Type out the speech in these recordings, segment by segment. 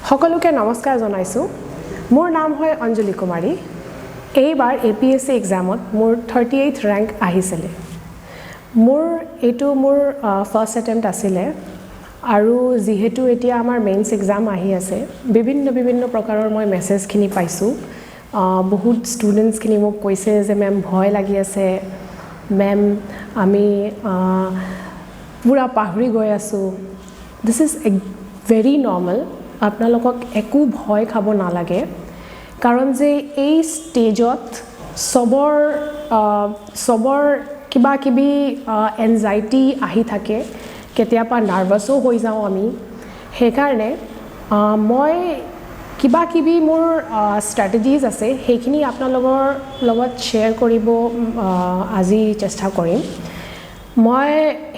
সকলোকে নমস্কাৰ জনাইছো মোৰ নাম হয় অঞ্জলি কুমাৰী এইবাৰ এপিএসসি এক্সামত মোৰ 38th ৰেংক আহিছিল মোৰ এটো মোৰ ফাৰ্স্ট অ্যাটেম্প্ট আছিল আৰু যেহেতু এতিয়া আমাৰ মেইনছ এক্সাম আহি আছে বিভিন্ন প্ৰকাৰৰ মই মেছেজ খিনি পাইছো বহুত ষ্টুডেন্টস খিনি মোক কৈছে যে মেম ভয় লাগি আছে মেম আমি পুৰা পাহৰি গৈ আছো দিস ইজ very normal আপোনালোকক একো ভয় খাব নালাগে কাৰণ যে এই ষ্টেজত সবৰ কিবা কিবি এনজাইটি আহি থাকে কেতিয়াবা নাৰ্ভাসও হৈ যাও আমি হেকাৰণে মই কিবা কিবি মোৰ ষ্ট্ৰেটেজিজ আছে হেখিনি আপোনালোকৰ লগত শেয়াৰ কৰিব আজি চেষ্টা কৰিম মই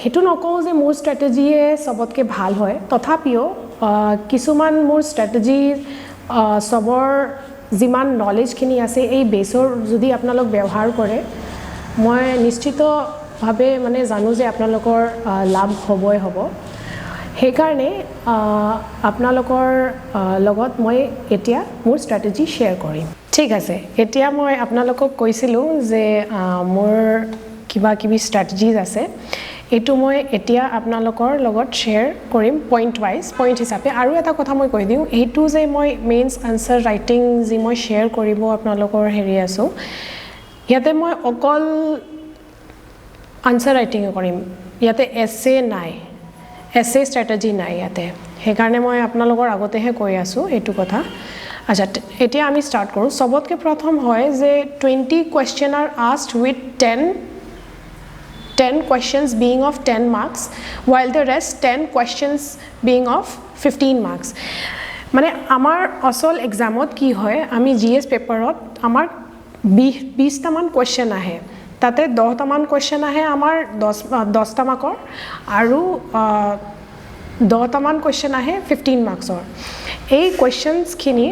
হেতু নকও যে মোৰ ষ্ট্ৰেটেজিয়ে সবতকে ভাল হয় তথাপিও কিছুমান মোৰ ষ্ট্ৰেটেজি সবৰ জিমান নলেজ খিনি আছে এই বেছৰ যদি আপোনালোক ব্যৱহাৰ কৰে মই নিশ্চিত ভাবে মানে জানো যে আপোনালোকৰ লাভ হ'বই হ'ব হেকাৰণে আপোনালোকৰ লগত মই এতিয়া মোৰ ষ্ট্ৰেটেজি শেয়াৰ কৰিম ঠিক আছে এতিয়া মই আপোনালোকক কৈছিলো যে মোৰ কিবা কিবি ষ্ট্ৰেটেজিজ আছে এটো মই এতিয়া আপোনালোকৰ লগত শেয়াৰ কৰিম পইণ্ট ওয়াইজ পইণ্ট হিচাপে আৰু এটা কথা মই কৈ দিও এটো যে মই মেইনছ আনসাৰ ৰাইটিং যি মই শেয়াৰ কৰিব আপোনালোকৰ হেৰি আছো ইয়াতে মই অকল আনসাৰ ৰাইটিং কৰিম ইয়াতে এছে নাই এছে ষ্ট্ৰেটেজি নাই ইয়াতে হেকাৰণে মই আপোনালোকৰ আগতেহে কৈ আছো এটো কথা আচ্ছা এতিয়া আমি স্টাৰ্ট কৰো সবতকে প্ৰথম হয় যে 20 question are asked with 10 questions being of 10 marks while the rest 10 questions being of 15 marks মানে আমাৰ আসল এক্সামত কি হয় আমি জিএস পেপাৰত আমাৰ 20 টা মান কোৱেশ্চন আহে তাতে 10 টা মান কোৱেশ্চন আহে আমাৰ 10 টা মাৰ্কৰ আৰু 10 টা মান কোৱেশ্চন আহে 15 মাৰ্কছৰ এই কোৱেশ্চনছ খিনি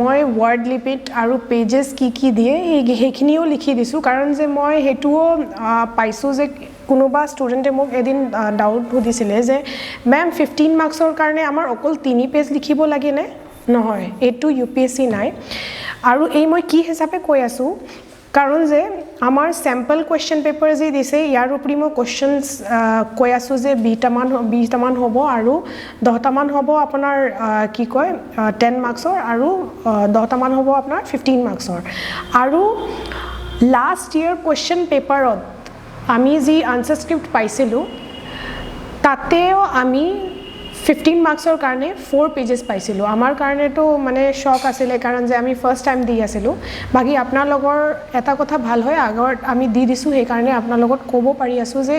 মই ওয়াৰ্ড লিমিট আৰু পেজেস কি দিয়ে হেখিনিও লিখি দিছো কাৰণ যে মই হেতুও পাইছো যে কোনোবা ষ্টুডেন্টে মোক এদিন ডাউট সুধিছিলে যে ম্যাম 15 মাৰ্কছৰ কাৰণে আমাৰ অকল 3 পেজ লিখিব লাগে নে নহয় এটো ইউপিএসসি নাই আৰু এই মই কি হিচাপে কৈ আছো কাৰণ যে আমাৰ স্যাম্পল কোৱেশ্চন পেপাৰ যি দিছে ইয়াৰ উপৰি মই কোৱেশ্চনছ কৈ আছো যে 20 টা মান হ'ব আৰু 10 টা মান হ'ব আপোনাৰ কি কয় 10 মাৰ্কছৰ আৰু 10 টা মান হ'ব আপোনাৰ 15 মাৰ্কছৰ আৰু লাষ্ট ইয়াৰ কোৱেশ্চন পেপাৰত আমি যি আনসাৰ স্ক্ৰিপ্ট পাইছিলো তাতেও আমি 15 মাৰ্কছৰ কাৰণে 4 পেজেস পাইছিলো আমাৰ কাৰণে তো মানে শক আছিল কাৰণ যে আমি ফাৰ্স্ট টাইম দি আছিলো বাকি আপোনালোকৰ এটা কথা ভাল হয় আগৰ আমি দি দিছো সেই কাৰণে আপোনালোকক ক'ব পাৰি আছো যে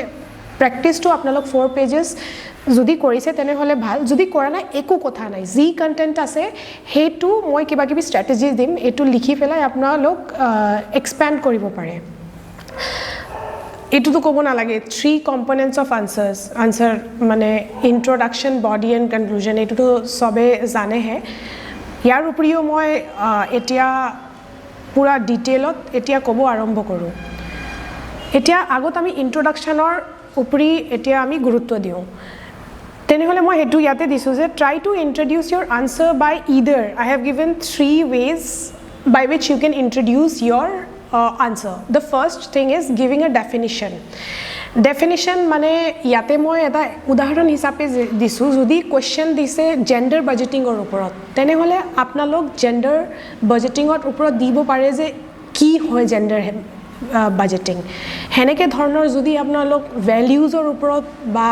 প্ৰেক্টিসটো আপোনালোক 4 পেজেস যদি কৰিছে তেনে হলে ভাল যদি কৰা নাই একো কথা নাই যি কন্টেন্ট আছে হেতু মই কিবা কিবি ষ্ট্ৰেটেজি দিম এটো লিখি পেলাই আপোনালোক এক্সপেন্ড কৰিব পাৰে এটো তো ক'ব না লাগে 3 কম্পোনেন্টস অফ আনসার মানে ইন্ট্রোডাকশন বডি এন্ড কনক্লুজন এটো তো সবে জানে হে ইয়াৰ উপৰিও মই এতিয়া পুৰা ডিটেইলত এতিয়া ক'ব আৰম্ভ কৰো এতিয়া আগত আমি ইন্ট্ৰোডাকশনৰ উপৰি এতিয়া আমি গুৰুত্ব দিও তেনে হলে মই হেতু ইয়াতে দিছো যে try to introduce your answer by either I have given 3 ways by which you can introduce your answer the first thing is giving a definition মানে ইয়াতে মই এটা উদাহৰণ হিচাপে দিছো যদি কোৱেশ্চন দিছে জেন্ডাৰ বাজেটিংৰ ওপৰত তেনে হলে আপোনালোক জেন্ডাৰ বাজেটিংৰ ওপৰত দিব পাৰে যে কি হয় জেন্ডাৰ বাজেটিং হেনেকে ধৰণৰ যদি আপোনালোক ভ্যালুজৰ ওপৰত বা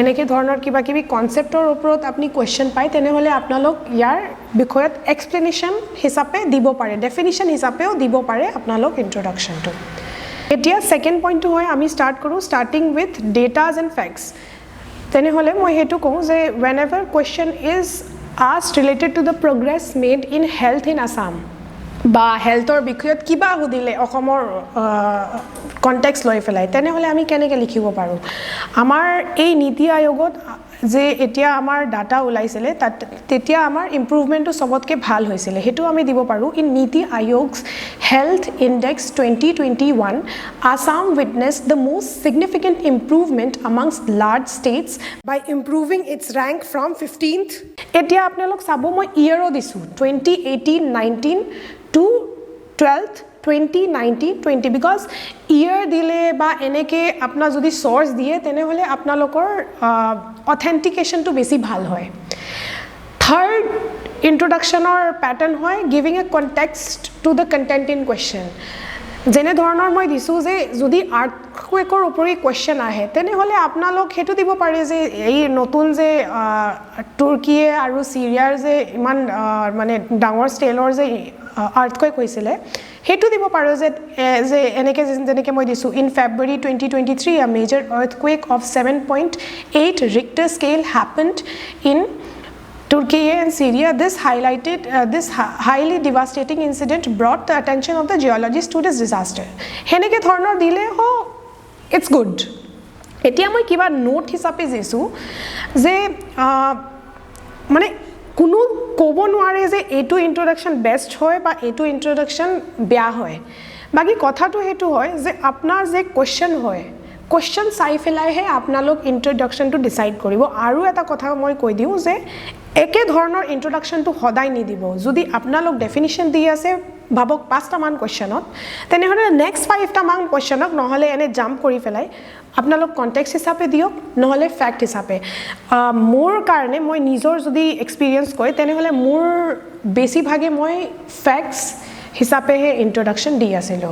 এনেকে ধৰণৰ কিবা কিবি কনসেপ্টৰ ওপৰত আপুনি কোৱেশ্চন পায় তেনে হলে আপোনালোক ইয়াৰ বিষয়ত এক্সপ্লেনেশন হিচাপে দিব পাৰে ডেফিনিশন হিচাপেও দিব পাৰে আপোনালোক ইন্ট্ৰডাকশনটো এতিয়া সেকেন্ড পইণ্টটো হয় আমি স্টাৰ্ট কৰো স্টাৰ্টিং উইথ ডেটাস এন্ড ফ্যাক্টস তেনে হলে মই হেতু কওঁ যে whenever question is asked related to the progress made in health in Assam বা হেলথৰ বিষয়ত কিবা হুদিলে অসমৰ কনটেক্সট লৈ ফেলাই তেনে হলে আমি কেনেকে লিখিব পাৰো আমাৰ এই নীতি আয়োগত যে এতিয়া আমাৰ ডাটা ওলাইছিলে তেতিয়া আমাৰ ইম্প্ৰুভমেণ্টটো সবতকৈ ভাল হৈছিলে হেতু আমি দিব পাৰো ইন নীতি আয়োগ's health index 2021 Assam witnessed the most significant improvement amongst large states by improving its rank from 15th এতিয়া আপোনালোক চাব মই ইয়াৰো দিছো 2018-19 to 12th 2019-20 because year dile ba eneke apna jodi source diye tene hole apnalokor authentication to besi bhal hoy third introduction or pattern hoy giving a context to the content in question jene dhoroner moi disu je jodi earthquake opori question ahe tene hole apnalok hetu dibo pare je ei notun je turkey aru syria je iman mane dangor scale or je earthquake hoisile hetu dibo paro je eneke jeneke moi disu in February 2023 a major earthquake of 7.8 Richter scale happened in Turkey and Syria. This highlighted this highly devastating incident brought the attention of the geologists to this disaster. Heneke dhornor dile ho it's good. Etia moi kiba note hisabe jesu je mane কোনো ক'ব নোৱাৰে যে এইটো ইন্ট্ৰোডাকশন best হয় বা এইটো ইন্ট্ৰোডাকশন বেয়া হয় বাকি কথাটো হেতু হয় যে আপোনাৰ যে কোৱেশ্চন হয় কোৱেশ্চন চাই ফেলাইহে আপোনালোক ইন্ট্ৰোডাকশনটো ডিসাইড কৰিব আৰু এটা কথা মই কৈ দিও যে একে ধৰণৰ ইন্ট্ৰোডাকশনটো সদায় নিদিব যদি আপোনালোক ডেফিনিশন দি আছে ভাবক 5টা মান কোৱেশ্চনত তেনেহলে নেক্সট 5টা মান কোৱেশ্চনক নহলে এনে জাম্প কৰি ফেলাই আপোনালোক কনটেক্সট হিচাপে দিওক নহলে ফ্যাক্ট হিচাপে মোৰ কাৰণে মই নিজৰ যদি এক্সপেৰিয়েন্স কয় তেনেহলে মোৰ বেছি ভাগে মই ফ্যাক্টস হিচাপে হে ইন্ট্ৰোডাকশন দি আছিলো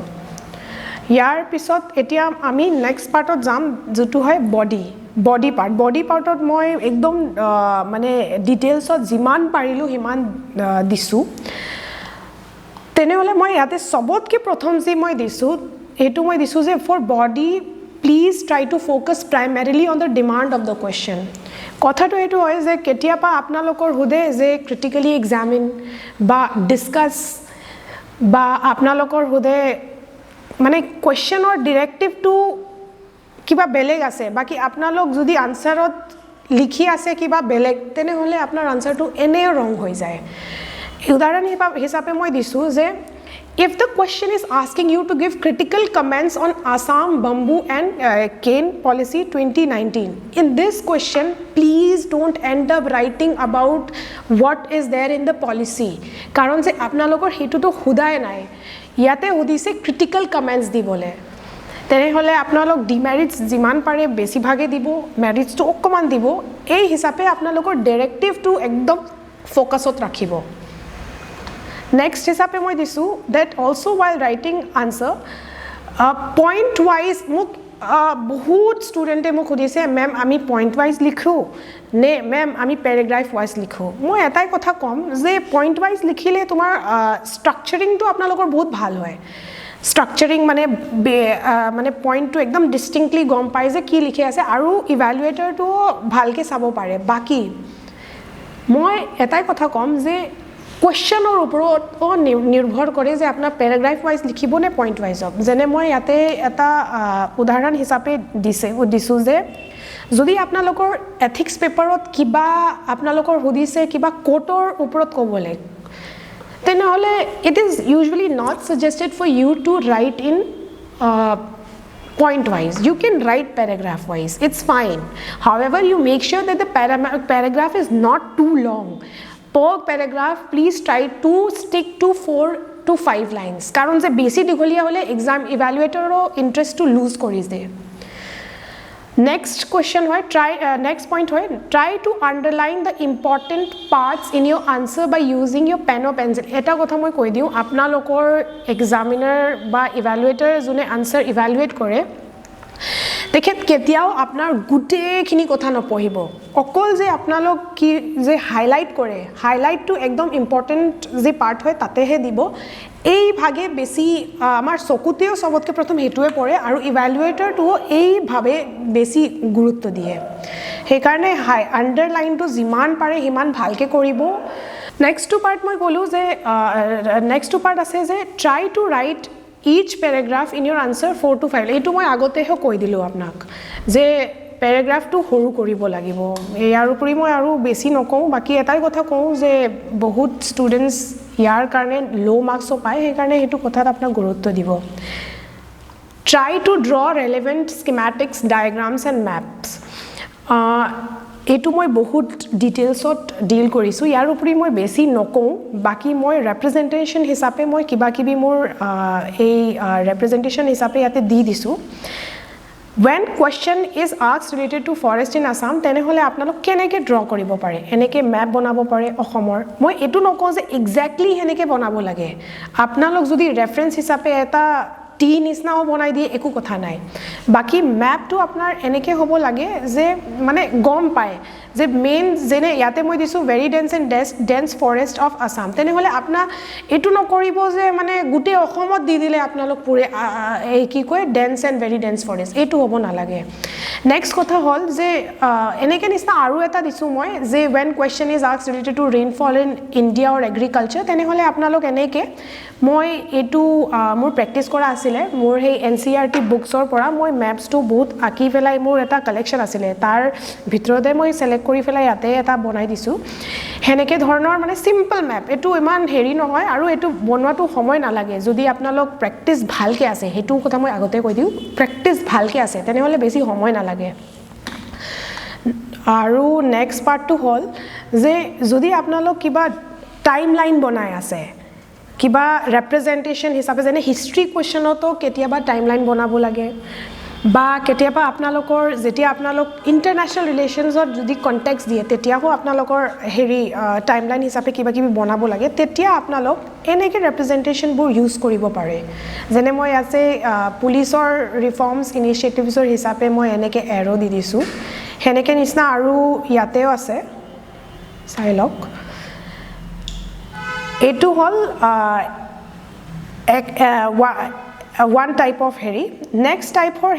ইয়াৰ পিছত এতিয়া আমি নেক্সট পাৰ্টত যাম যেটো হয় বডি পাৰ্টত মই একদম মানে ডিটেইলছত যিমান পাৰিলো হিমান দিছো তেনেহলে মই ইয়াতে সবতকে প্ৰথম যে মই দিছো এটো মই দিছো যে for body please try to focus primarily on the demand of the question কথাটো এটো হয় যে কেতিয়াবা আপোনালোকৰ হুদে যে critically examine বা discuss বা আপোনালোকৰ হুদে মানে question or directive to কিবা বেলেগ আছে বাকি আপোনালোক যদি আনসারত লিখি আছে কিবা বেলেগ তেনে হলে আপোনাৰ আনসাৰটো এনে ৰং হৈ যায় উদাহৰণ হিচাপে মই দিছো যে if the question is asking you to give critical comments on Assam bamboo and cane policy 2019 in this question please don't end up writing about what is there in the policy karon je apnalokor hetu to hudai nai yate hudise critical comments dibole tene hole apnalok demerits jiman pare besi bhage dibo merits to okkoman dibo ei hisabe apnalokor directive to ekdom focusot rakhibo next hisabe moi disu that also while writing answer point wise muk bahut student e muk khudise ma'am ami point wise likhu ne ma'am ami paragraph wise likhu moi etai kotha kom je point wise likhile tomar structuring to apnalokor bahut bhal hoy structuring mane point to ekdom distinctly gom pai je ki likhe ase aru evaluator to bhalke sabo pare baki moi etai kotha kom je question or oporot nirbhor kore je apna paragraph wise likhibo ne point wise ob jene moi yate eta udaharon hisabe disu je jodi apnalokor ethics paper ot kiba apnalokor hudise kiba court or oporot kobole then hole it is usually not suggested for you to write in point wise you can write paragraph wise it's fine however you make sure that the paragraph is not too long per paragraph please try to stick to 4 to 5 lines karon je basic digholia hole exam evaluator ro interest to lose koris de next question hoy next point hoy try to underline the important parts in your answer by using your pen or pencil eta kotha moi koi diu apna lokor examiner ba evaluator jone answer evaluate kore দেখেত কেতিয়াও আপনার গুটে খিনি কথা নপহিব অকল যে আপনালোক কি যে highlight করে highlight two একদম ইম্পর্টেন্ট যে পার্ট হয় তাতেহে দিব এই ভাগে বেশি আমার চকুতেও সবতকে প্রথম হেতুয়ে পড়ে আর ইভালুয়েটর টু এই ভাবে বেশি গুরুত্ব দিয়ে সেই কারণে আন্ডারলাইনটো যিমান পারে হিমান ভালকে কৰিব নেক্সট টু পার্ট মই কলো যে নেক্সট টু পার্ট আছে যে try to right each paragraph in your answer 4 to 5 etu moi agote ho koi dilu apnak je পেৰাগ্ৰাফটো সৰু কৰিব লাগিব ইয়াৰ উপৰি মই আৰু বেছি নকওঁ বাকি এটাই কথা কওঁ যে বহুত ষ্টুডেন্টস ইয়াৰ কাৰণে লো মাৰ্কসও পায় সেইকাৰণে হেতু কথাত আপোনাক গুৰুত্ব দিব try to draw relevant schematics diagrams and maps এটো মই বহুত ডিটেইলছত ডিল কৰিছো ইয়াৰ উপৰি মই বেছি নকওঁ বাকি মই ৰিপ্ৰেজেন্টেশন হিচাপে মই কিবা কিবি মোৰ এই ৰিপ্ৰেজেন্টেশন হিচাপে ইয়াতে দি দিছো when question is asked related to forest in Assam তেনেহলে আপোনালোক কেনেকে ড্ৰ কৰিব পাৰে এনেকে ম্যাপ বনাব পাৰে অসমৰ মই এটো নকওঁ যে এক্স্যাক্টলি হেনেকে বনাব লাগে আপোনালোক যদি ৰেফাৰেন্স হিচাপে এটা টি নিছনাও বনাই দিয়ে একো কথা নাই বাকি ম্যাপটো আপোনাৰ এনেকে হ'ব লাগে যে মানে গম পায় যে মেইন যেনে ইয়াতে মই দিছো very dense and dense forest of Assam তেনেহলে আপনা এটো নকৰিব যে মানে গুটে অসমত দি দিলে আপোনালোক পুৰে এই কি কয় dense and very dense forest এটো হ'ব না লাগে নেক্সট কথা হল যে এনেকে নিছনা আৰু এটা দিছো মই যে when question is asked related to rainfall in India or agriculture তেনেহলে আপোনালোক এনেকে মই এটো মোৰ প্ৰেক্টিস কৰা আছিলে মোৰ হে NCERT বুকছৰ পৰা মই ম্যাপছ টু বহুত আকি ফেলাই মোৰ এটা কালেকচন আছিলে তাৰ ভিতৰতে মই সিলেক্ট কৰি ফেলাই ইয়াতে এটা বনাই দিছো হেনেকে ধৰণৰ মানে সিম্পল ম্যাপ এটো ইমান হেৰি নহয় আৰু এটো বনোৱাটো সময় নালাগে যদি আপোনালোক প্ৰেক্টিস ভালকে আছে হেতু কথা মই আগতে কৈ দিও প্ৰেক্টিস ভালকে আছে তেনেহলে বেছি সময় নালাগে আৰু নেক্সট পাৰ্টটো হল যে যদি আপোনালোক কিবা টাইমলাইন বনাই আছে কিবা ৰিপ্ৰেজেন্টেশন হিচাপে যেনে হিষ্ট্ৰি কোৱেশ্চনতো কেতিয়াবা টাইমলাইন বনাব লাগে বা কেতিয়াবা আপোনালোকৰ যেতিয়া আপোনালোক ইন্টাৰনেশ্যনেল ৰিলেশনছত যদি কনটেক্সট দিয়ে তেতিয়াও আপোনালোকৰ হেৰি টাইমলাইন হিচাপে কিবা কিবি বনাব লাগে তেতিয়া আপোনালোক এনেকে ৰিপ্ৰেজেন্টেশন বোৰ ইউজ কৰিব পাৰে যেনে মই আছে পুলিচৰ ৰিফৰ্মছ ইনিচিয়েটিভছৰ হিচাপে মই এনেকে এৰো দি দিছো হেনেকে নিছনা আৰু ইয়াতেও আছে চাইলক এটো হল one type of হেৰি next type for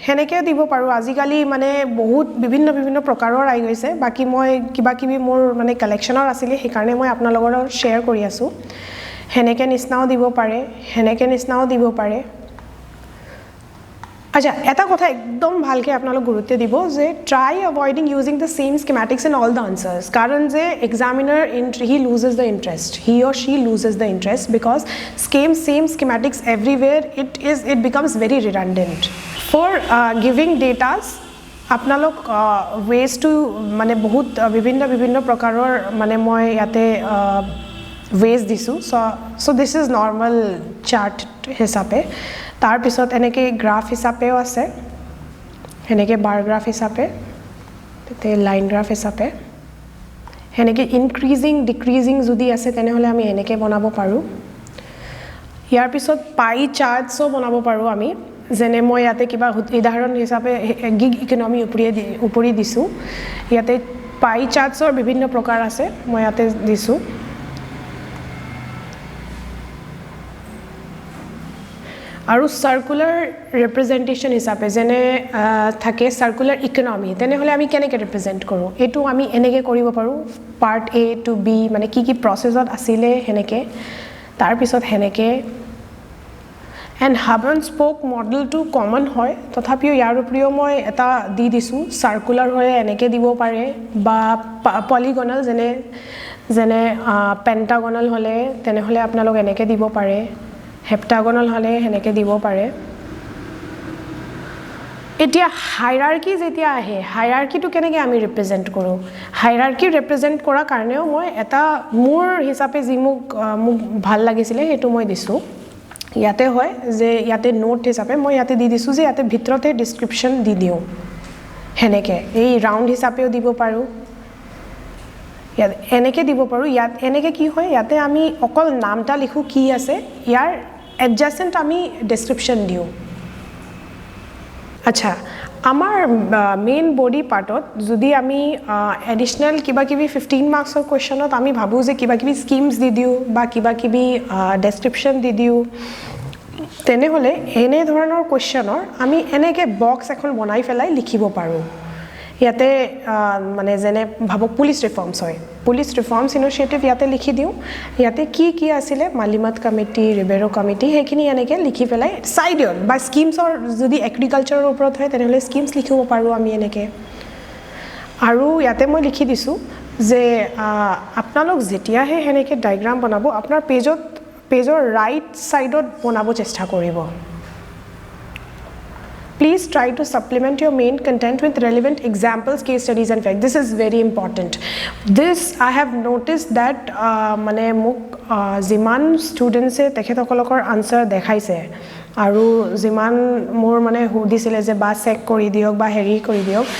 হেনেকে দিব পাৰো আজিকালি মানে বহুত বিভিন্ন প্ৰকাৰৰ আই গৈছে বাকি মই কিবা কিবি মোৰ মানে কালেকচনৰ আছিল সেই কাৰণে মই আপোনালোকৰ লগত শেয়াৰ কৰি আছো হেনেকে নিছনাও দিব পাৰে হেনেকে নিছনাও দিব পাৰে আচ্ছা এটা কথা একদম ভালকে আপোনালোক গুৰুত্ব দিব যে try avoiding using the same schematics in all the answers কাৰণ যে examiner he loses the interest he or she loses the interest because same schematics everywhere it becomes very redundant for giving datas আপোনালোক ways to মানে বহুত বিভিন্ন প্ৰকাৰৰ মানে মই ইয়াতে ways দিছো so this is normal chart হিচাপে তাৰ পিছত এনেকে গ্ৰাফ হিচাপেও আছে হেনেকে বাৰ গ্ৰাফ হিচাপে তে লাইন গ্ৰাফ হিচাপে হেনেকে ইনক্ৰিজিং ডিক্ৰিজিং যদি আছে তেনেহলে আমি এনেকে বনাব পাৰো ইয়াৰ পিছত পাই চাৰ্টসও বনাব পাৰো আমি যেনে মই ইয়াতে কিবা উদাহৰণ হিচাপে গিগ ইকোনমি উপৰি দিছো ইয়াতে পাই চাৰ্টসৰ বিভিন্ন প্ৰকাৰ আছে মই ইয়াতে দিছো আৰু সাৰ্কুলাৰ ৰিপ্ৰেজেন্টেশন হিসাবে যেনে থাকে সাৰ্কুলাৰ ইকোনমি তেনেহলে আমি কেনেকে ৰিপ্ৰেজেন্ট কৰো এটো আমি এনেকে কৰিব পাৰো পাৰ্ট এ টু বি মানে কি প্ৰসেসত আছিল হেনেকে তাৰ পিছত হেনেকে এন্ড হাব এন্ড স্পোক মডেলটো কমন হয় তথাপিও ইয়াৰ উপৰিও মই এটা দি দিছো সাৰ্কুলাৰ হয় এনেকে দিব পাৰে বা পলিগনাল যেনে পেন্টাগনাল হলে তেনেহলে আপোনালোক এনেকে দিব পাৰে হেপ্টাগনাল হলে হেনেকে দিব পাৰে এতিয়া হাইৰাৰ্কি যেতিয়া আহে হাইৰাৰ্কিটো কেনেকে আমি ৰিপ্ৰেজেন্ট কৰো হাইৰাৰ্কি ৰিপ্ৰেজেন্ট কৰা কাৰণেও মই এটা মোৰ হিচাপে যি মোক ভাল লাগিছিল হেতু মই দিছো ইয়াতে হয় যে ইয়াতে নোট হিচাপে মই ইয়াতে দি দিছো যে ইয়াতে ভিতৰতে ডেসক্ৰিপচন দি দিও হেনেকে এই ৰাউন্ড হিচাপেও দিব পাৰো ইয়াত এনেকে দিব পাৰো ইয়াত এনেকে কি হয় ইয়াতে আমি অকল নামটা লিখো কি আছে ইয়াৰ adjacent আমি ডেসক্ৰিপচন দিও আচ্ছা আমাৰ মেইন বডি পাৰ্টত যদি আমি এডিশনাল কিবা কিবি 15 মাৰ্কসৰ কোৱেশ্চনত আমি ভাবো যে কিবা কিবি স্কিমস দি দিও বা কিবা কিবি ডেসক্ৰিপচন দি দিও তেনেহলে এনে ধৰণৰ কোৱেশ্চনৰ আমি এনেকে বক্স এখন বনাই ফেলাই লিখিব পাৰো ইয়াতে মানে যেনে ভাবক পুলিচ ৰিফৰ্মছ হয় পুলিচ ৰিফৰ্মছ ইনিচিয়েটিভ ইয়াতে লিখি দিওঁ ইয়াতে কি আছিলে মালিমাত কমিটি ৰিবেৰো কমিটি সেইখিনি এনেকৈ লিখি পেলাই চাই দিওঁ বা স্কিমছৰ যদি এগ্ৰিকালচাৰৰ ওপৰত হয় তেনেহ'লে স্কিমছ লিখিব পাৰোঁ আমি এনেকৈ আৰু ইয়াতে মই লিখি দিছোঁ যে আপোনালোক যেতিয়াহে সেনেকৈ ডায়গ্ৰাম বনাব আপোনাৰ পেজৰ ৰাইট ছাইডত বনাব চেষ্টা কৰিব Please try to supplement your main content with relevant examples, case studies and facts. This is very important. This I have noticed that mane muk jiman students e tekhetokoloker answer dekhaise aru jiman mor mane hudisile je ba check kori diok ba heri kori diok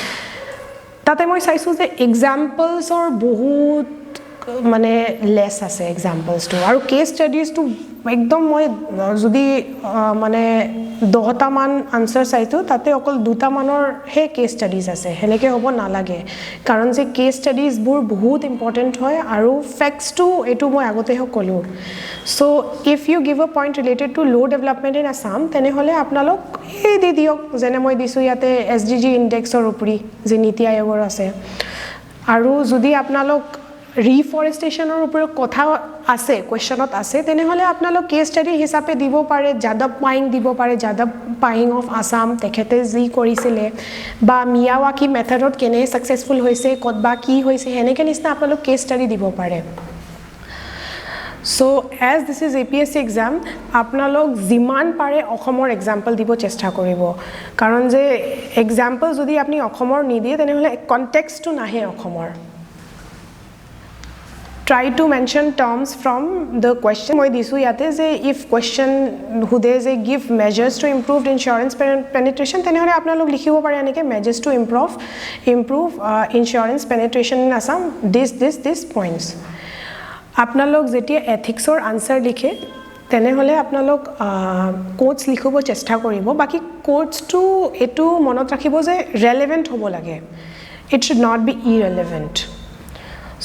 tate moi saisu je examples or bahut মানে less আছে examples two আৰু case studies two একদম মই যদি মানে 10টা মান answer চাইতো তাতে অকল 2টা মানৰ হে কেস ষ্টাডিজ আছে হেনেকে হ'ব নালাগে কাৰণ যে কেস ষ্টাডিজ বোৰ বহুত ইম্পৰ্টেন্ট হয় আৰু ফ্যাক্টস টু এটো মই আগতে কলো so if you give a point related to low development in Assam তেনে হলে আপোনালোক এই দি দিওক যেনে মই দিছো ইয়াতে এসডিজি ইনডেক্সৰ উপৰি যে নীতি আয়োগৰ আছে আৰু যদি আপোনালোক ৰিফৰেষ্টেশনৰ ওপৰত কথা আছে কোৱেশ্চনত আছে তেনে হলে আপোনালোক কেস ষ্টাডি হিচাপে দিব পাৰে যাদৱ পাইং দিব পাৰে যাদৱ পাইং অফ আসাম তেখেতে যি কৰিছিলে বা মিয়াৱাকি মেথডত কেনে সাকসেসফুল হৈছে কতবা কি হৈছে হেনেকে নিচিনা আপোনালোক কেস ষ্টাডি দিব পাৰে So as this is APSC exam আপোনালোক জিমান পাৰে অসমৰ এক্সাম্পল দিব চেষ্টা কৰিব কাৰণ যে এক্সাম্পল যদি আপুনি অসমৰ নিদিয়ে তেনে হলে কনটেক্সট নাহে অসমৰ Try to mention terms from the question. মই দিছো ইয়াতে যে if question হুদে যে give measures to improve insurance penetration তেনেহলে আপোনালোক লিখিব পাৰে এনেকে measures to improve insurance penetration in Assam this points. আপোনালোক যেতিয়া ethicsৰ answer লিখে তেনেহলে আপোনালোক কোটস লিখিব চেষ্টা কৰিব বাকি কোটস টু এটো মনত ৰাখিব যে relevant হ'ব লাগে it should not be irrelevant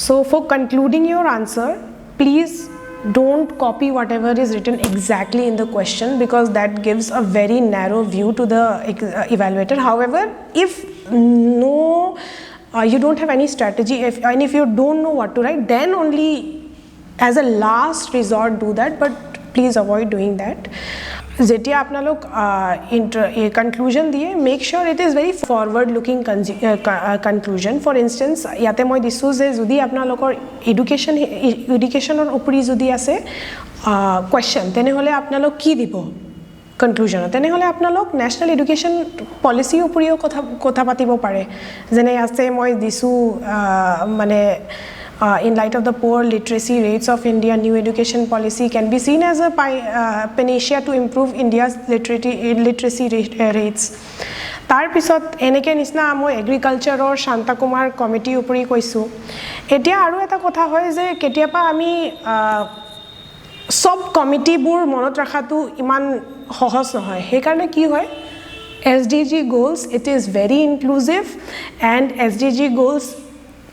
So for concluding your answer, please don't copy whatever is written exactly in the question because that gives a very narrow view to the evaluator. However, if you don't have any strategy and if you don't know what to write, then only as a last resort do that, but please avoid doing that. যেতিয়া আপোনালোক conclusion দিয়ে make sure it is very forward looking conclusion for instance ইয়াতে মই দিছো যে যদি আপোনালোকৰ এডুকেশনৰ উপৰি যদি আছে question তেনে হলে আপোনালোক কি দিব conclusion তেনে হলে আপোনালোক ন্যাশনাল এডুকেশন পলিসি উপৰিও কথা পাতিব পাৰে যেনে আছে মই দিছো মানে in light of the poor literacy rates of India, new education policy can be seen as a panacea to improve India's literacy rates. Tar pisot eneke nisna moi agriculture or Shanta Kumar committee upori koisu. Etia aru eta kotha hoy je ketiapa ami sob committee bur monot rakhatu iman সহজ নহয় he karone ki hoy SDG goals it is very inclusive and SDG goals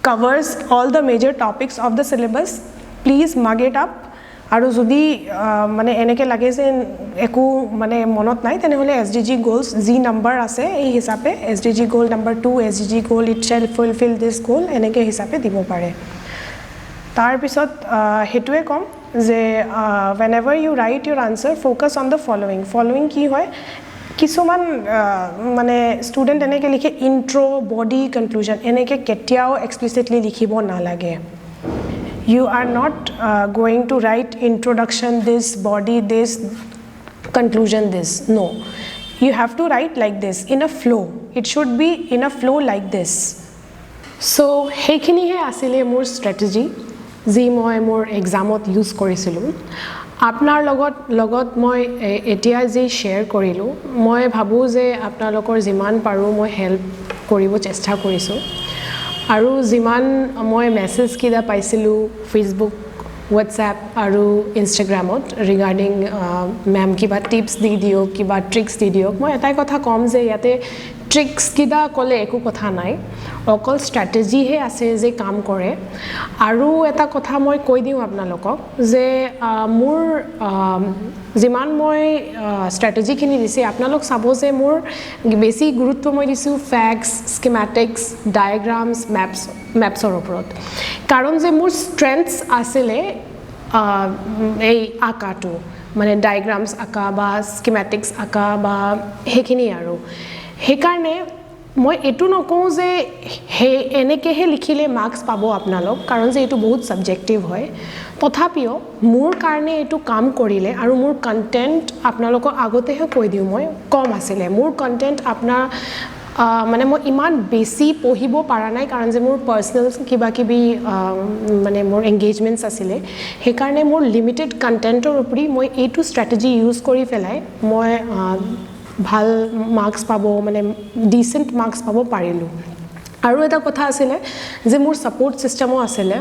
covers all the major topics of the syllabus please mug it up aru jodi mane eneke lage je eku mane monot nai tene hole SDG goals z number ase ei hisabe SDG goal number 2 SDG goal it shall fulfill this goal eneke hisabe dibo pare tar pisot hetue kom je whenever you write your answer focus on the following ki hoy কিছুমান মানে student এনেকে লিখে intro body conclusion এনেকে কেতিয়াও explicitly লিখিব না লাগে you are not going to write introduction this body this conclusion this no you have to write like this in a flow it should be in a flow like this so hekhini he asile mor strategy ji moi mor examot use korisilu আপনাৰ লগত মই এতিয়া যে share কৰিলো মই ভাবো যে আপোনালোকৰ জিমান পাৰো মই হেল্প কৰিব চেষ্টা কৰিছো আৰু জিমান মই মেছেজ কিদা পাইছিলো ফেসবুক WhatsApp আৰু ইনষ্টাগ্ৰামত ৰিগাৰ্ডিং মেম কিবা টিপস দি দিও কিবা ট্ৰিক্স দি দিও মই এটাই কথা কম যে ইয়াতে ট্ৰিক্স কিদা কলে একো কথা নাই অকল ষ্ট্ৰেটেজিহে আছে যে কাম কৰে আৰু এটা কথা মই কৈ দিওঁ আপোনালোকক যে মোৰ যিমান মই ষ্ট্ৰেটেজিখিনি দিছে আপোনালোক চাব যে মোৰ বেছি গুৰুত্ব মই দিছোঁ ফেক্টছ স্কিমেটিক্স ডায়েগ্ৰামছ মেপছৰ ওপৰত কাৰণ যে মোৰ ষ্ট্ৰেংথছ আছিলে এই আঁকাটো মানে ডায়েগ্ৰামছ আঁকা বা স্কিমেটিক্স আঁকা বা সেইখিনি আৰু সেইকাৰণে মই এইটো নকওঁ যে এনেকৈহে লিখিলে মাৰ্কছ পাব আপোনালোক কাৰণ যে এইটো বহুত ছাবজেক্টিভ হয় তথাপিও মোৰ কাৰণে এইটো কাম কৰিলে আৰু মোৰ কণ্টেণ্ট আপোনালোকক আগতেহে কৈ দিওঁ মই কম আছিলে মোৰ কণ্টেণ্ট আপোনাৰ মানে মই ইমান বেছি পঢ়িব পৰা নাই কাৰণ যে মোৰ পাৰ্চনেল কিবা কিবি মানে মোৰ এংগেজমেণ্টছ আছিলে সেইকাৰণে মোৰ লিমিটেড কণ্টেণ্টৰ উপৰি মই এইটো ষ্ট্ৰেটেজি ইউজ কৰি পেলাই মই ভাল মাৰ্কছ পাব মানে ডিচেণ্ট মাৰ্কছ পাব পাৰিলোঁ আৰু এটা কথা আছিলে যে মোৰ ছাপোৰ্ট ছিষ্টেমো আছিলে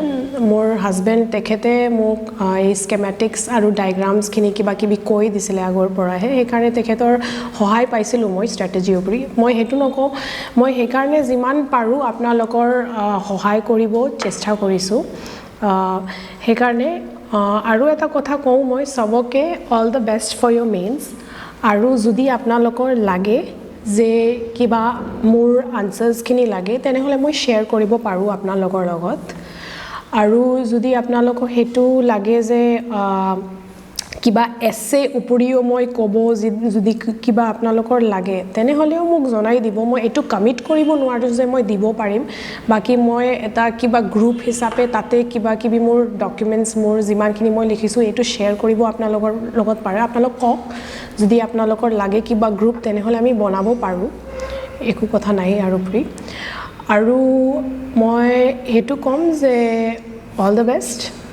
মোৰ হাজবেণ্ড তেখেতে মোক এই স্কেমেটিক্স আৰু ডায়েগ্ৰামছখিনি কিবা কিবি কৈ দিছিলে আগৰ পৰাহে সেইকাৰণে তেখেতৰ সহায় পাইছিলোঁ মই ষ্ট্ৰেটেজিৰ উপৰি মই সেইটো নকওঁ মই সেইকাৰণে যিমান পাৰোঁ আপোনালোকৰ সহায় কৰিব চেষ্টা কৰিছোঁ সেইকাৰণে আৰু এটা কথা কওঁ মই চবকে all the best for your mains আৰু যদি আপোনালোকৰ লাগে যে কিবা মোৰ আনচাৰ্ছখিনি লাগে তেনেহ'লে মই শ্বেয়াৰ কৰিব পাৰোঁ আপোনালোকৰ লগত আৰু যদি আপোনালোকক সেইটো লাগে যে কিবা এছে উপৰিও মই ক'ব যদি কিবা আপোনালোকৰ লাগে তেনেহ'লেও মোক জনাই দিব মই এইটো কমিট কৰিব নোৱাৰোঁ যে মই দিব পাৰিম বাকী মই এটা কিবা গ্ৰুপ হিচাপে তাতে কিবা কিবি মোৰ ডকুমেণ্টছ মোৰ যিমানখিনি মই লিখিছোঁ এইটো শ্বেয়াৰ কৰিব আপোনালোকৰ লগত পাৰে আপোনালোক কওক যদি আপোনালোকৰ লাগে কিবা গ্ৰুপ তেনেহ'লে আমি বনাব পাৰোঁ একো কথা নাই আৰু উপৰি আৰু মই সেইটো ক'ম যে অল দ্য বেষ্ট